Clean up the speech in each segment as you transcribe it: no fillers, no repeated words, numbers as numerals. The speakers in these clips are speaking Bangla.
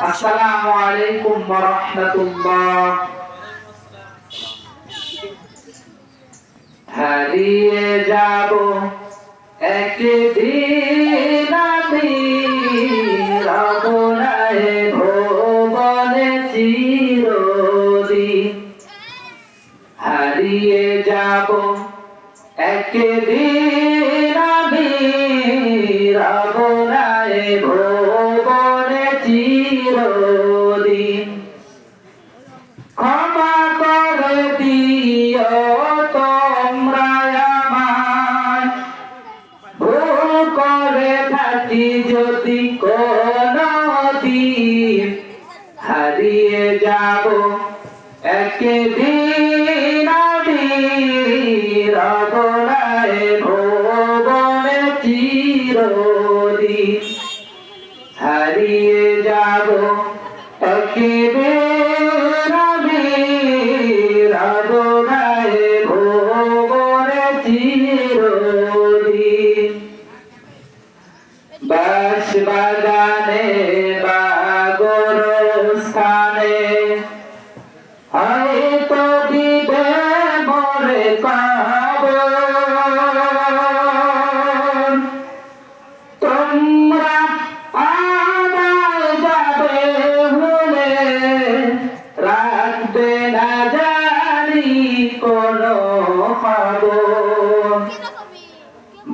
আসসালামু আলাইকুম ওয়া রাহমাতুল্লাহ। হারিয়ে যাব একদিন আমি রবনায় ভুবনে চিরদিন। হারিয়ে যাব একদিন আমি রবনায় ভুবনে চিরদিন। ক্ষমা করে দিও তোমরা আমায়, ভুল করে থাকি যদি কোনদিন। হারিয়ে যাব একদিন আমি রবনায় ভুবনে চিরদিন। হারিয়ে যাব একদিন আমি রবনায় ভুবনে চিরদিন। বাঁশবাগানে বা গোরস্থানে হয়তো দিবে মোরে কবর। তোমরা আমায় যাবে ভুলে, রাখবে না জানি কোনো খবর।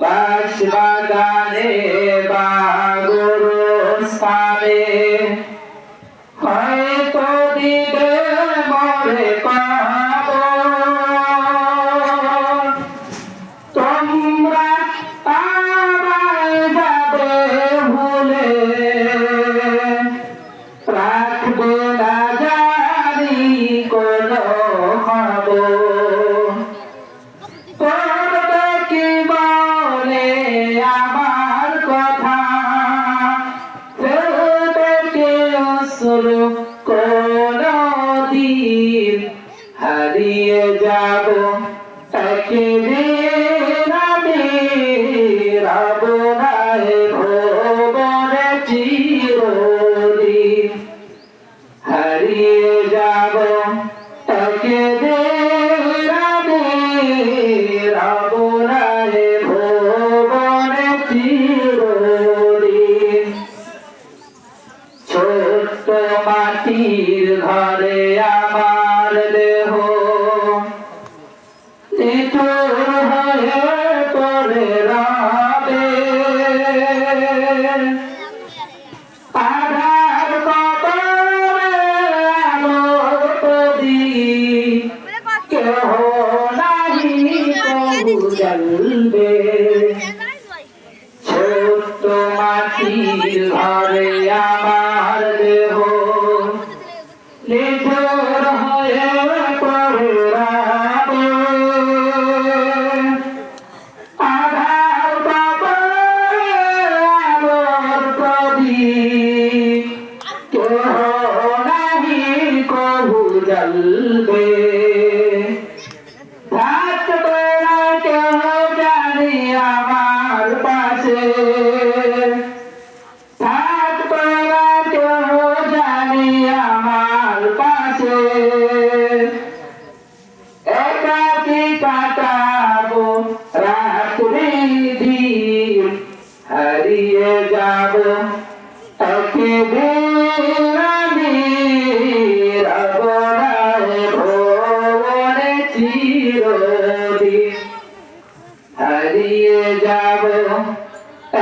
বাঁশবাগানে বা গোরস্থানে হয়তো দিবে মোরে কবর। তোমরা আমায় যাবে ভুলে, রাখবে না জানি কোনো খবর। পড়বে কি বলে আমার কথা, ফেলবে কি অশ্রু কোনদিন। হারিয়ে যাব একদিন আমি রবনায় ভুবনে চিরদিন। হারিয়ে যাব একদিন আমি রবনায় ভুবনে চিরদিন। ছোট্ট মাটির ঘরে আমার দেহ নিঠুর হয়ে পড়ে রবে। আধার কবরে আলোর প্রদীপ কেহ নাহি কবু জ্বলবে। ছোট্ট মাটির ঘরে আমার দেহ নিঠুর হয়ে পড়ে রবে। আধার কবরে আলোর প্রদীপ কেহ নাহি কবু জ্বলবে। থাকবে না কেহ জানি আমার পাশে, থাকবে না কেহ জানি আমার পাশে। একাকী কাটাবো রাত্রি দিন। হারিয়ে যাব একদিন আমি রবনায় ভুবনে চিরদিন। হারিয়ে যাব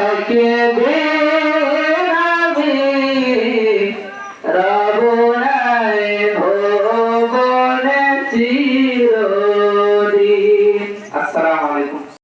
একদিন